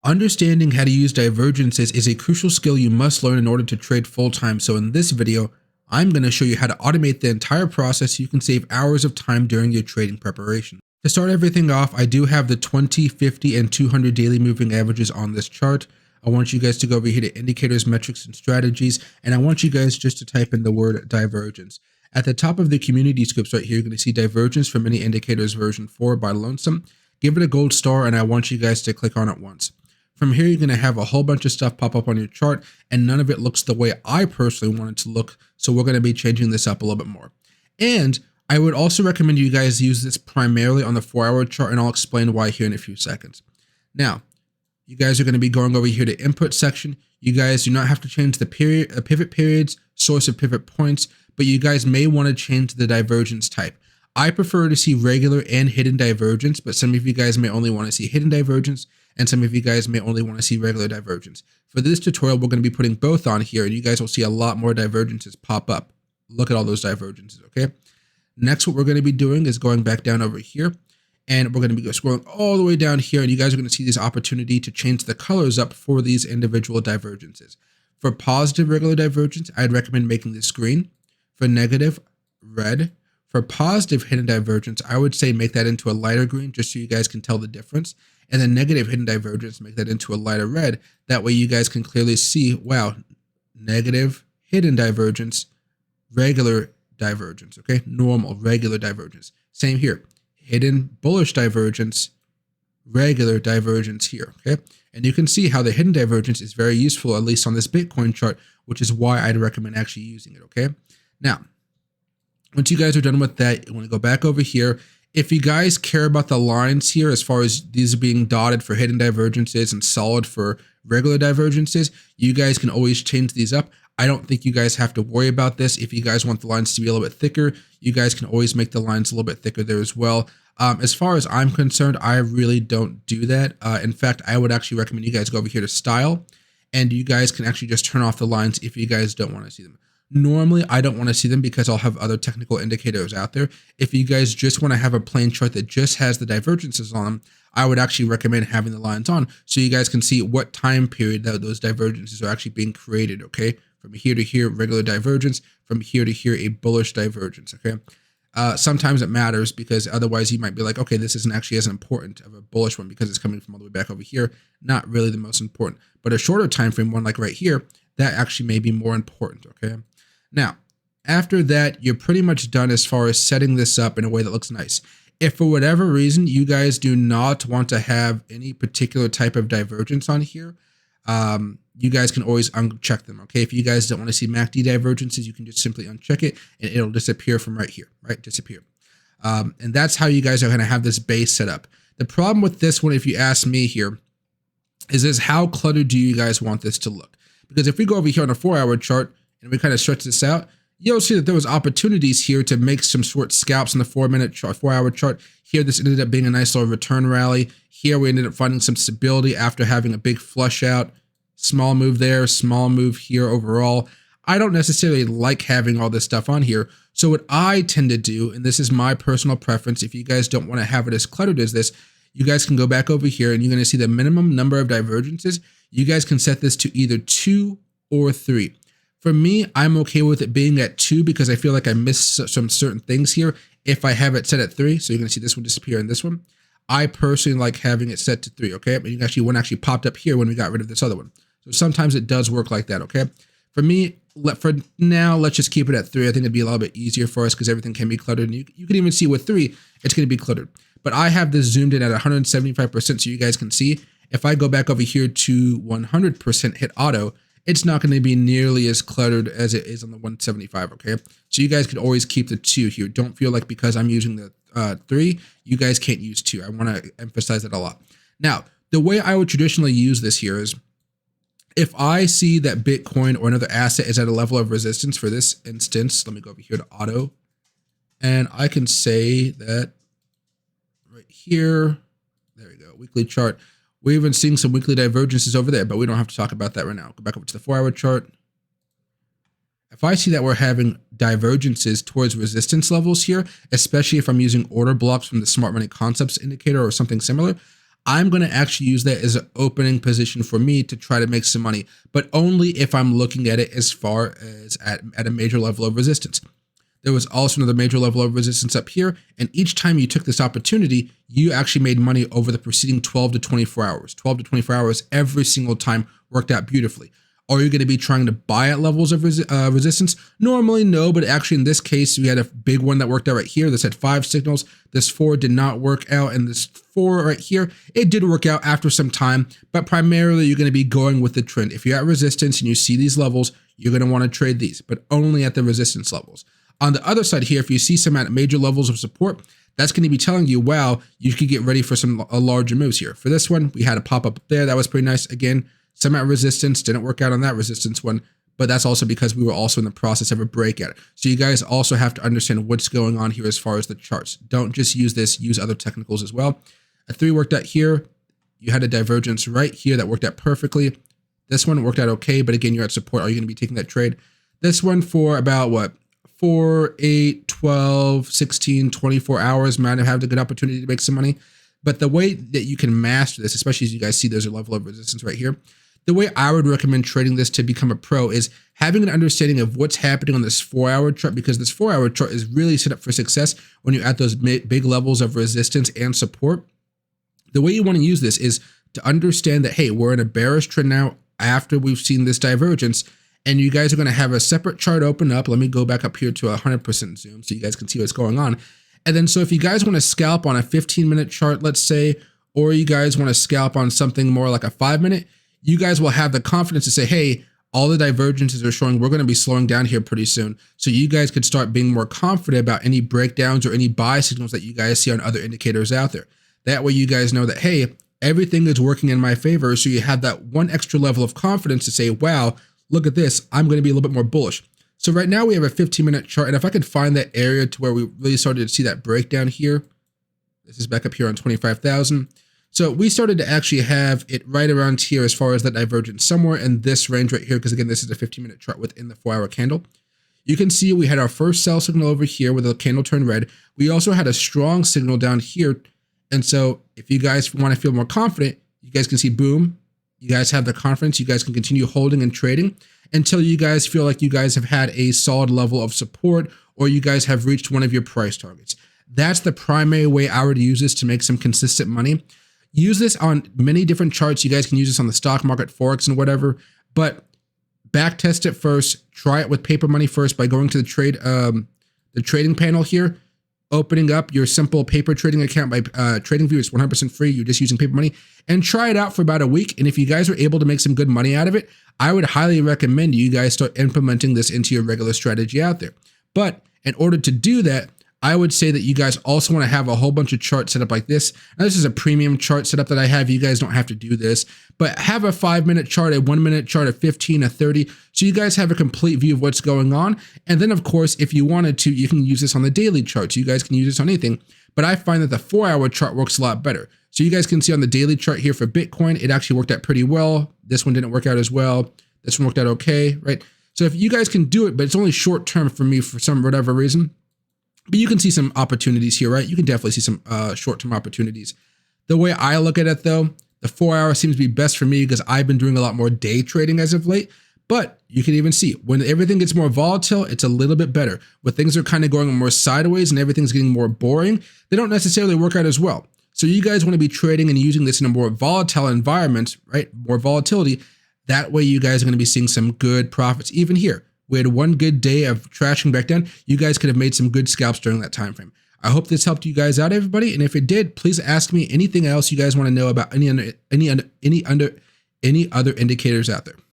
Understanding how to use divergences is a crucial skill you must learn in order to trade full-time. So in this video, I'm going to show you how to automate the entire process so you can save hours of time during your trading preparation. To start everything off, I do have the 20, 50, and 200 daily moving averages on this chart. I want you guys to go over here to indicators, metrics, and strategies, and I want you guys just to type in the word divergence. At the top of the community scripts right here, you're going to see Divergence for Mini Indicators version 4 by Lonesome. Give it a gold star, and I want you guys to click on it once. From here, you're going to have a whole bunch of stuff pop up on your chart, and none of it looks the way I personally want it to look, so we're going to be changing this up a little bit more. And I would also recommend you guys use this primarily on the 4-hour chart, and I'll explain why here in a few seconds. Now, you guys are going to be going over here to input section. You guys do not have to change the pivot periods, source of pivot points, but you guys may want to change the divergence type. I prefer to see regular and hidden divergence, but some of you guys may only want to see hidden divergence, and some of you guys may only want to see regular divergence. For this tutorial, we're going to be putting both on here, and you guys will see a lot more divergences pop up. Look at all those divergences, okay? Next, what we're going to be doing is going back down over here, and we're going to be scrolling all the way down here, and you guys are going to see this opportunity to change the colors up for these individual divergences. For positive regular divergence, I'd recommend making this green. For negative, red. For positive hidden divergence, I would say make that into a lighter green just so you guys can tell the difference. And then negative hidden divergence, make that into a lighter red. That way you guys can clearly see, wow, negative hidden divergence, regular divergence, okay? Normal, regular divergence. Same here, hidden bullish divergence, regular divergence here, okay? And you can see how the hidden divergence is very useful, at least on this Bitcoin chart, which is why I'd recommend actually using it, okay? Now, once you guys are done with that, you want to go back over here. If you guys care about the lines here, as far as these are being dotted for hidden divergences and solid for regular divergences, you guys can always change these up. I don't think you guys have to worry about this. If you guys want the lines to be a little bit thicker, you guys can always make the lines a little bit thicker there as well. As far as I'm concerned, I really don't do that. In fact, I would actually recommend you guys go over here to style, and you guys can actually just turn off the lines if you guys don't want to see them. Normally, I don't want to see them because I'll have other technical indicators out there. If you guys just want to have a plain chart that just has the divergences on them, I would actually recommend having the lines on so you guys can see what time period that those divergences are actually being created, okay? From here to here, regular divergence. From here to here, a bullish divergence, okay? Sometimes it matters because otherwise you might be like, okay, this isn't actually as important of a bullish one because it's coming from all the way back over here. Not really the most important. But a shorter time frame one like right here, that actually may be more important, okay? Now, after that, you're pretty much done as far as setting this up in a way that looks nice. If for whatever reason you guys do not want to have any particular type of divergence on here, you guys can always uncheck them, okay? If you guys don't want to see MACD divergences, you can just simply uncheck it and it'll disappear from right here, right? Disappear. And that's how you guys are going to have this base set up. The problem with this one, if you ask me here, is how cluttered do you guys want this to look? Because if we go over here on a 4-hour chart, and we kind of stretch this out, you'll see that there was opportunities here to make some short scalps in the 4-hour chart. Here, this ended up being a nice little return rally. Here, we ended up finding some stability after having a big flush out. Small move there, small move here overall. I don't necessarily like having all this stuff on here. So what I tend to do, and this is my personal preference, if you guys don't want to have it as cluttered as this, you guys can go back over here and you're going to see the minimum number of divergences. You guys can set this to either 2 or 3. For me, I'm okay with it being at 2 because I feel like I missed some certain things here if I have it set at 3. So you're going to see this one disappear in this one. I personally like having it set to 3, okay? But you can actually, one actually popped up here when we got rid of this other one. So sometimes it does work like that, okay? For me, for now, let's just keep it at 3. I think it'd be a little bit easier for us because everything can be cluttered. And you can even see with 3, it's going to be cluttered. But I have this zoomed in at 175% so you guys can see. If I go back over here to 100% hit auto, it's not going to be nearly as cluttered as it is on the 175, okay? So you guys can always keep the 2 here. Don't feel like because I'm using the 3, you guys can't use 2. I want to emphasize that a lot. Now, the way I would traditionally use this here is if I see that Bitcoin or another asset is at a level of resistance, for this instance, let me go over here to auto, and I can say that right here, there we go, weekly chart. We're even seeing some weekly divergences over there, but we don't have to talk about that right now. Go back over to the 4-hour chart. If I see that we're having divergences towards resistance levels here, especially if I'm using order blocks from the Smart Money Concepts indicator or something similar, I'm going to actually use that as an opening position for me to try to make some money, but only if I'm looking at it as far as at a major level of resistance. There was also another major level of resistance up here, and each time you took this opportunity, you actually made money over the preceding 12 to 24 hours. 12 to 24 hours every single time worked out beautifully. Are you going to be trying to buy at levels of resistance? Normally, no, but actually in this case, we had a big one that worked out right here. This had 5 signals. This 4 did not work out, and this 4 right here, it did work out after some time, but primarily you're going to be going with the trend. If you're at resistance and you see these levels, you're going to want to trade these, but only at the resistance levels. On the other side here, if you see some at major levels of support, that's going to be telling you, wow, you could get ready for some larger moves here. For this one, we had a pop up there. That was pretty nice. Again, some at resistance, didn't work out on that resistance one, but that's also because we were also in the process of a breakout. So you guys also have to understand what's going on here as far as the charts. Don't just use this, use other technicals as well. A 3 worked out here. You had a divergence right here that worked out perfectly. This one worked out okay, but again, you're at support. Are you going to be taking that trade? This one for about what? 4, 8, 12, 16, 24 hours might have had a good opportunity to make some money. But the way that you can master this, especially as you guys see there's a level of resistance right here, the way I would recommend trading this to become a pro is having an understanding of what's happening on this 4-hour chart, because this 4-hour chart is really set up for success when you're at those big levels of resistance and support. The way you want to use this is to understand that, hey, we're in a bearish trend now after we've seen this divergence, and you guys are going to have a separate chart open up. Let me go back up here to 100% zoom so you guys can see what's going on. And then so if you guys want to scalp on a 15-minute chart, let's say, or you guys want to scalp on something more like a 5-minute, you guys will have the confidence to say, hey, all the divergences are showing we're going to be slowing down here pretty soon. So you guys could start being more confident about any breakdowns or any buy signals that you guys see on other indicators out there. That way you guys know that, hey, everything is working in my favor. So you have that one extra level of confidence to say, wow, look at this, I'm going to be a little bit more bullish. So right now we have a 15-minute chart. And if I could find that area to where we really started to see that breakdown here, this is back up here on 25,000. So we started to actually have it right around here as far as that divergence, somewhere in this range right here, because again, this is a 15-minute chart within the 4-hour candle. You can see we had our first sell signal over here with a candle turned red. We also had a strong signal down here. And so if you guys want to feel more confident, you guys can see, boom, you guys have the confidence. You guys can continue holding and trading until you guys feel like you guys have had a solid level of support or you guys have reached one of your price targets. That's the primary way I would use this to make some consistent money. Use this on many different charts. You guys can use this on the stock market, Forex, and whatever, but back test it first. Try it with paper money first by going to the trading panel here, opening up your simple paper trading account by TradingView. It's 100% free. You're just using paper money, and try it out for about a week. And if you guys are able to make some good money out of it, I would highly recommend you guys start implementing this into your regular strategy out there. But in order to do that, I would say that you guys also want to have a whole bunch of charts set up like this. Now, this is a premium chart setup that I have. You guys don't have to do this, but have a 5-minute chart, a 1-minute chart, a 15, a 30. So you guys have a complete view of what's going on. And then of course, if you wanted to, you can use this on the daily chart. So you guys can use this on anything, but I find that the 4-hour chart works a lot better. So you guys can see on the daily chart here for Bitcoin, it actually worked out pretty well. This one didn't work out as well. This one worked out okay, right? So if you guys can do it, but it's only short term for me for some whatever reason, but you can see some opportunities here, right? You can definitely see some short-term opportunities. The way I look at it though, the 4-hour seems to be best for me because I've been doing a lot more day trading as of late, but you can even see when everything gets more volatile, it's a little bit better. When things are kind of going more sideways and everything's getting more boring, they don't necessarily work out as well. So you guys want to be trading and using this in a more volatile environment, right? More volatility. That way you guys are going to be seeing some good profits. Even here, we had one good day of trashing back down. You guys could have made some good scalps during that time frame. I hope this helped you guys out, everybody. And if it did, please ask me anything else you guys want to know about any other indicators out there.